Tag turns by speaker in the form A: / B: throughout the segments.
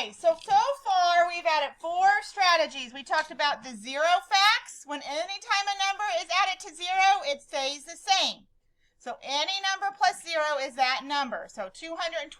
A: Okay, so far we've added 4 strategies. We talked about the zero facts. When any time a number is added to 0, it stays the same. So any number plus 0 is that number. So 223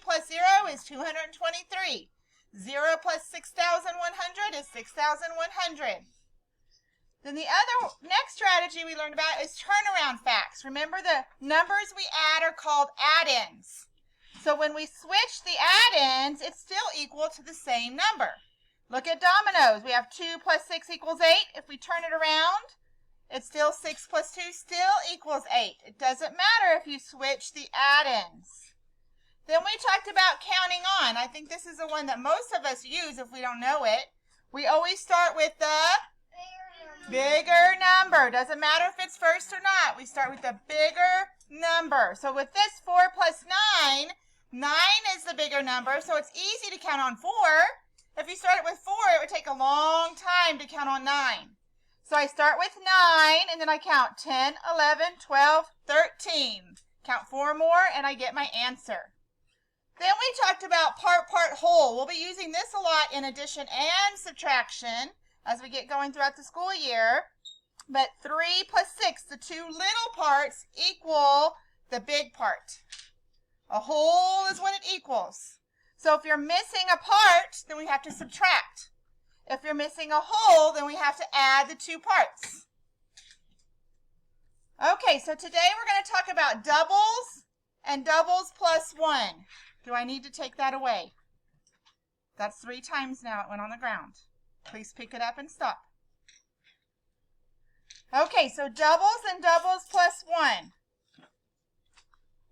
A: plus 0 is 223. 0 plus 6,100 is 6,100. Then the next strategy we learned about is turnaround facts. Remember, the numbers we add are called add-ins. So when we switch the add-ins, it's still equal to the same number. Look at dominoes. We have 2 plus 6 equals 8. If we turn it around, it's still 6 plus 2 still equals 8. It doesn't matter if you switch the add-ins. Then we talked about counting on. I think this is the one that most of us use if we don't know it. We always start with the bigger number. Doesn't matter if it's first or not. We start with the bigger number. So with this 4 plus 9, 9 is the bigger number, so it's easy to count on 4. If you started with 4, it would take a long time to count on 9. So I start with 9, and then I count 10, 11, 12, 13. Count 4 more, and I get my answer. Then we talked about part, whole. We'll be using this a lot in addition and subtraction as we get going throughout the school year. But 3 plus 6, the 2 little parts, equal the big part. A whole is what it equals. So if you're missing a part, then we have to subtract. If you're missing a whole, then we have to add the 2 parts. Okay, so today we're going to talk about doubles and doubles plus 1. Do I need to take that away? That's 3 times now it went on the ground. Please pick it up and stop. Okay, so doubles and doubles plus 1.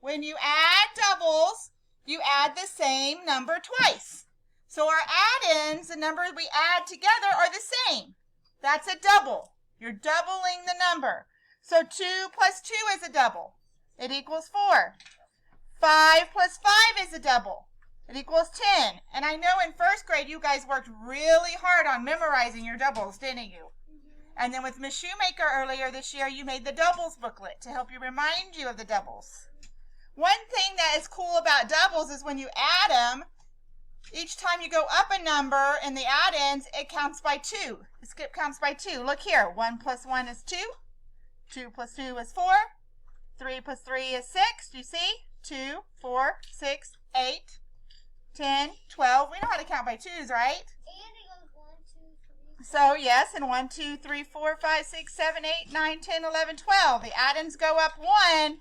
A: When you add doubles, you add the same number twice. So our add-ins, the numbers we add together, are the same. That's a double. You're doubling the number. So 2 plus 2 is a double. It equals 4. 5 plus 5 is a double. It equals 10. And I know in first grade you guys worked really hard on memorizing your doubles, didn't you? And then with Ms. Shoemaker earlier this year, you made the doubles booklet to help you remind you of the doubles. One thing that is cool about doubles is when you add them, each time you go up a number in the add-ins, it counts by 2. The skip counts by 2. Look here. 1 plus 1 is 2. 2 plus 2 is 4. 3 plus 3 is 6. Do you see? 2, 4, 6, 8, 10, 12. We know how to count by 2s, right? So, yes, and 1, 2, 3, 4, 5, 6, 7, 8, 9, 10, 11, 12. The add-ins go up 1,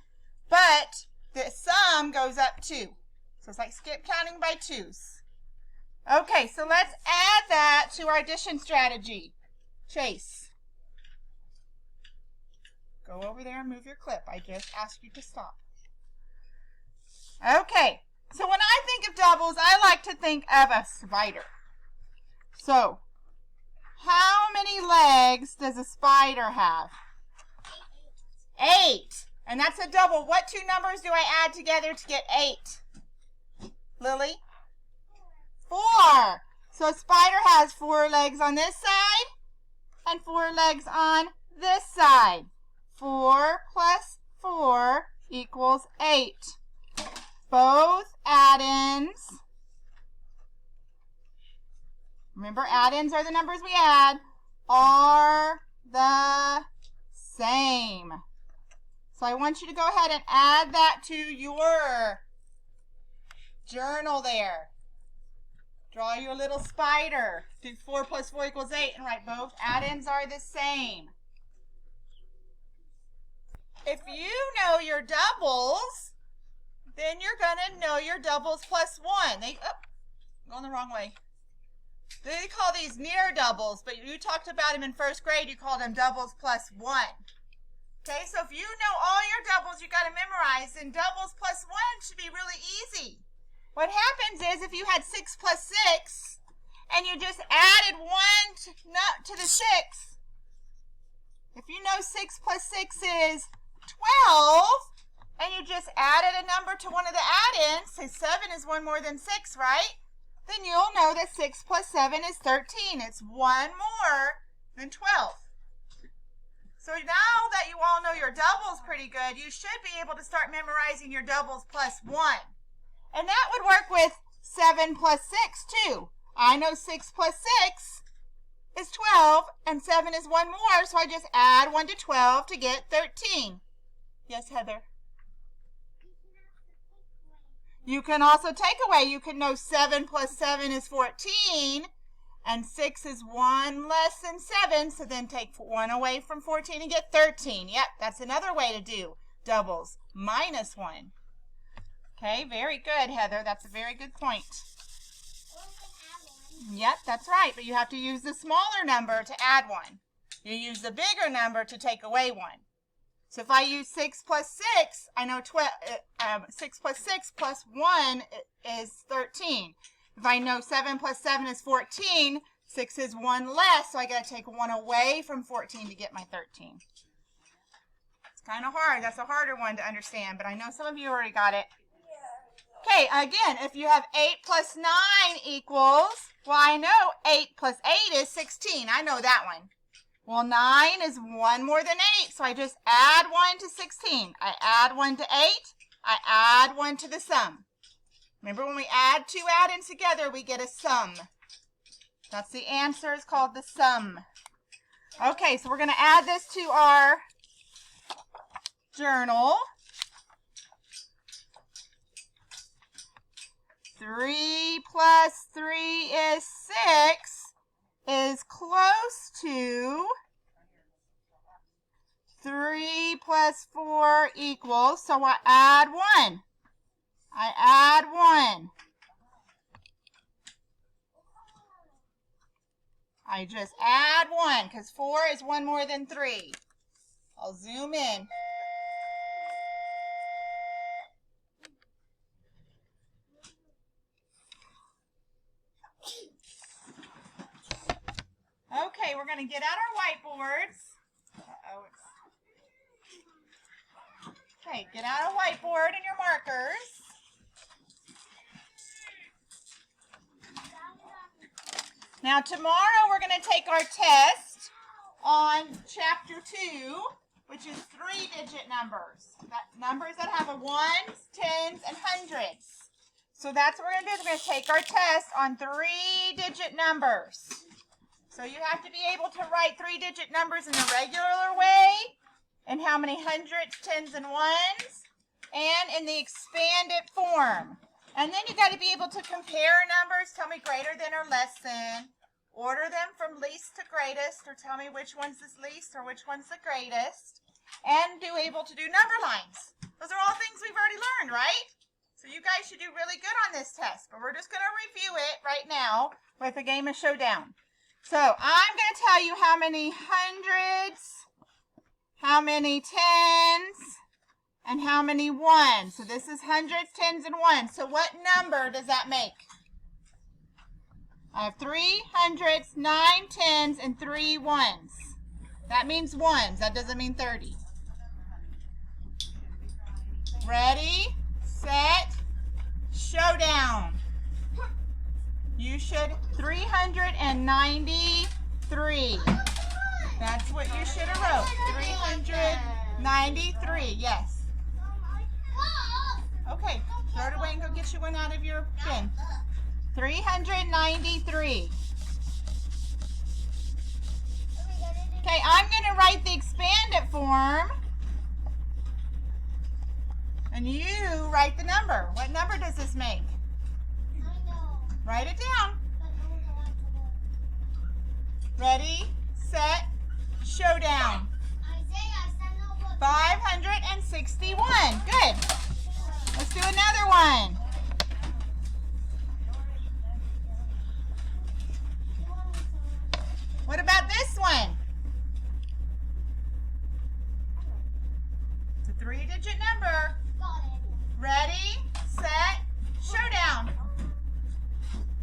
A: but the sum goes up 2. So it's like skip counting by 2s. Okay, so let's add that to our addition strategy. Chase. Go over there and move your clip. I just asked you to stop. Okay, so when I think of doubles, I like to think of a spider. So, how many legs does a spider have? 8. And that's a double. What 2 numbers do I add together to get 8? Lily? 4. So a spider has 4 legs on this side and 4 legs on this side. 4 plus 4 equals 8. Both add-ins, remember add-ins are the numbers we add, are the same. So I want you to go ahead and add that to your journal there. Draw your little spider. Do 4 plus 4 equals 8 and write both add-ins are the same. If you know your doubles, then you're going to know your doubles plus 1. Going the wrong way. They call these near doubles, but you talked about them in first grade. You called them doubles plus 1. Okay, so if you know all your doubles you got to memorize, then doubles plus 1 should be really easy. What happens is if you had 6 plus 6 and you just added 1 to the 6, if you know 6 plus 6 is 12, and you just added a number to one of the add-ins, say 7 is 1 more than 6, right? Then you'll know that 6 plus 7 is 13. It's 1 more than 12. So now that you all know your doubles pretty good, you should be able to start memorizing your doubles plus 1. And that would work with 7 plus 6 too. I know 6 plus 6 is 12, and 7 is one more, so I just add 1 to 12 to get 13. Yes, Heather? You can also take away. You can know 7 plus 7 is 14, and 6 is 1 less than 7, so then take 1 away from 14 and get 13. Yep, that's another way to do doubles. Minus 1. Okay, very good, Heather. That's a very good point. Yep, that's right, but you have to use the smaller number to add 1. You use the bigger number to take away 1. So if I use 6 plus 6, I know 6 plus 6 plus 1 is 13. If I know 7 plus 7 is 14, 6 is 1 less, so I got to take 1 away from 14 to get my 13. It's kind of hard. That's a harder one to understand, but I know some of you already got it. Okay, again, if you have 8 plus 9 equals, well, I know 8 plus 8 is 16. I know that one. Well, 9 is 1 more than 8, so I just add 1 to 16. I add 1 to 8. I add 1 to the sum. Remember, when we add two add-ins together, we get a sum. That's the answer. It's called the sum. Okay, so we're going to add this to our journal. 3 plus 3 is 6 is close to 3 plus 4 equals, so I add 1. I add 1. I just add 1 because 4 is 1 more than 3. I'll zoom in. Okay, we're going to get out our whiteboards. Okay, get out a whiteboard and your markers. Now tomorrow we're going to take our test on chapter 2, which is 3-digit numbers. Numbers that have a ones, tens, and hundreds. So that's what we're going to do. We're going to take our test on 3-digit numbers. So you have to be able to write 3-digit numbers in the regular way, and how many hundreds, tens, and ones, and in the expanded form. And then you got to be able to compare numbers, tell me greater than or less than, order them from least to greatest, or tell me which one's the least or which one's the greatest, and do able to do number lines. Those are all things we've already learned, right? So you guys should do really good on this test, but we're just going to review it right now with a game of Showdown. So I'm going to tell you how many hundreds, how many tens, and how many ones. So this is hundreds, tens, and ones. So what number does that make? I have 3 hundreds, 9 tens, and 3 ones. That means ones. That doesn't mean 30. Ready, set, showdown. You should 393. That's what you should have wrote. 393. Yes. Okay. Throw it away and go get you one out of your bin. 393. Okay, I'm going to write the expanded form. And you write the number. What number does this make? Write it down. Ready, set, showdown. 561. Good. Let's do another one. What about this one? It's a 3-digit number. Ready, set, showdown.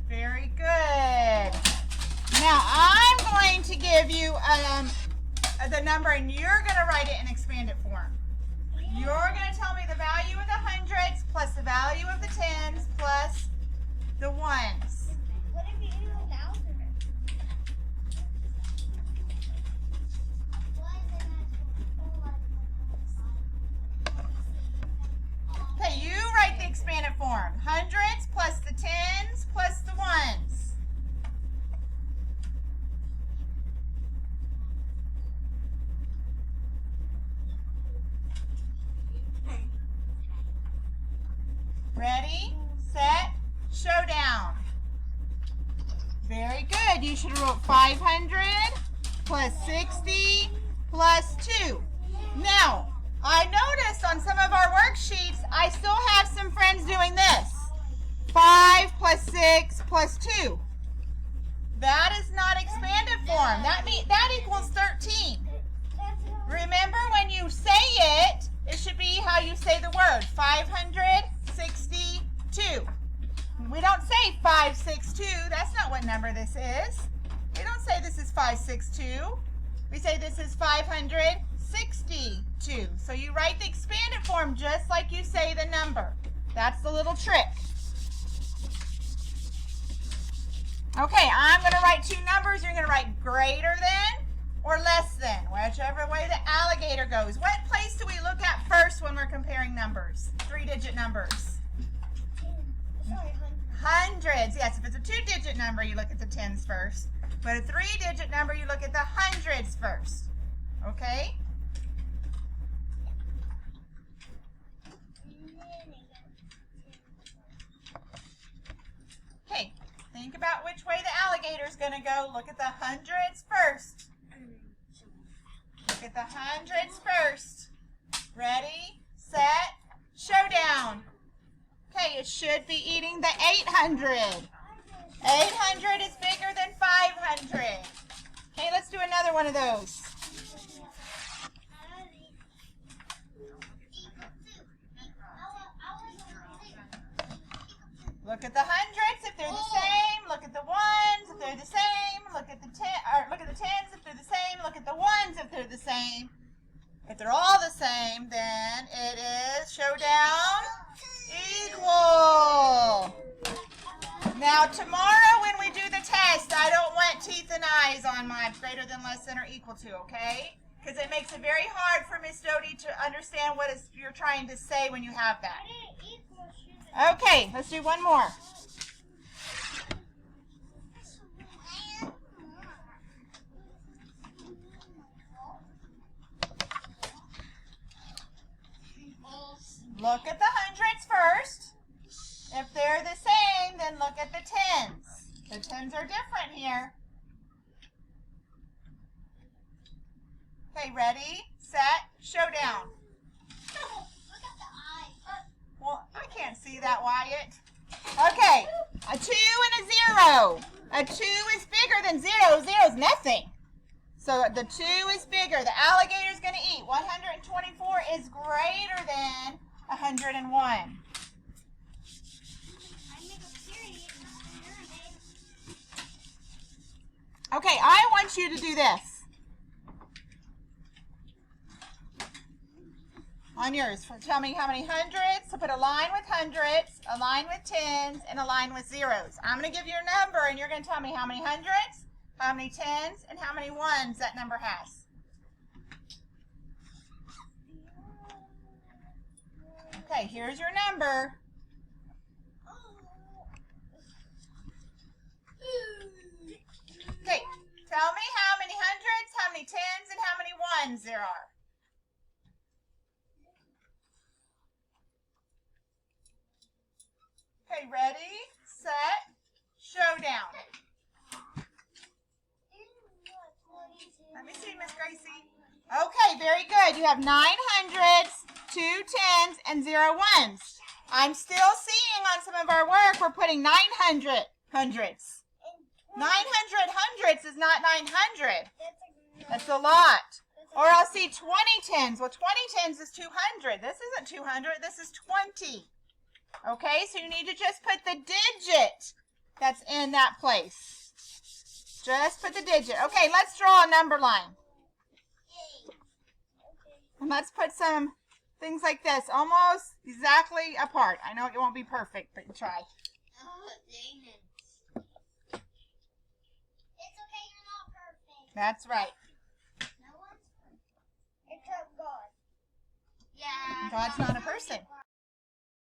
A: Very good. Now I'm going to give you the number, and you're going to write it in expanded form. You're going to tell me the value of the hundreds plus the value of the tens plus the ones.
B: What if you do an alphabet?
A: Okay, you write the expanded form. Hundreds plus the tens good. You should have wrote 500 plus 60 plus 2. Now, I noticed on some of our worksheets, I still have some friends doing this. 5 plus 6 plus 2. That is not expanded form. That equals 13. Remember, when you say it, it should be how you say the word. 562. We don't say 562. That's not what number this is. We don't say this is 562. We say this is 562. So you write the expanded form just like you say the number. That's the little trick. Okay, I'm going to write two numbers. You're going to write greater than or less than, whichever way the alligator goes. What place do we look at first when we're comparing numbers? 3-digit numbers. Hundreds. Yes, if it's a 2-digit number, you look at the tens first. But a 3-digit number, you look at the hundreds first. Okay? Okay, think about which way the alligator's going to go. Look at the hundreds first. Look at the hundreds first. Ready, set, showdown. Okay, it should be eating the 800. 800 is bigger than 500. Okay, let's do another one of those. Look at the hundreds if they're the same. Look at the ones if they're the same. Look at the tens if they're the same. Look at the ones if they're the same. If they're all the same, then it is showdown equal. Now tomorrow when we do the test, I don't want teeth and eyes on my greater than, less than, or equal to, okay? Because it makes it very hard for Miss Doty to understand what you're trying to say when you have that. Okay, let's do one more. Look at the hundreds first. If they're the same, then look at the tens. The tens are different here. Okay, ready, set, showdown. Well, I can't see that, Wyatt. Okay, a 2 and a 0. A 2 is bigger than 0. 0 is nothing. So the 2 is bigger. The alligator's going to eat. 124 is greater than 101. Okay, I want you to do this. On yours, tell me how many hundreds. So put a line with hundreds, a line with tens, and a line with zeros. I'm going to give you a number, and you're going to tell me how many hundreds, how many tens, and how many ones that number has. Okay, here's your number. Okay, tell me how many hundreds, how many tens, and how many ones there are. Okay, ready, set, showdown. Let me see, Miss Gracie. Okay, very good. You have 9 hundreds, 2 tens, and 0 ones. I'm still seeing on some of our work we're putting 900 hundreds. 900 hundreds is not 900. That's a lot. Or I'll see 20 tens. Well, 20 tens is 200. This isn't 200. This is 20. Okay, so you need to just put the digit that's in that place. Just put the digit. Okay, let's draw a number line. And let's put some things like this, almost exactly apart. I know it won't be perfect, but you try.
B: Oh, dang it. It's okay, you're not perfect.
A: That's right.
B: No one's perfect. Except God. Yeah.
A: God's not a person.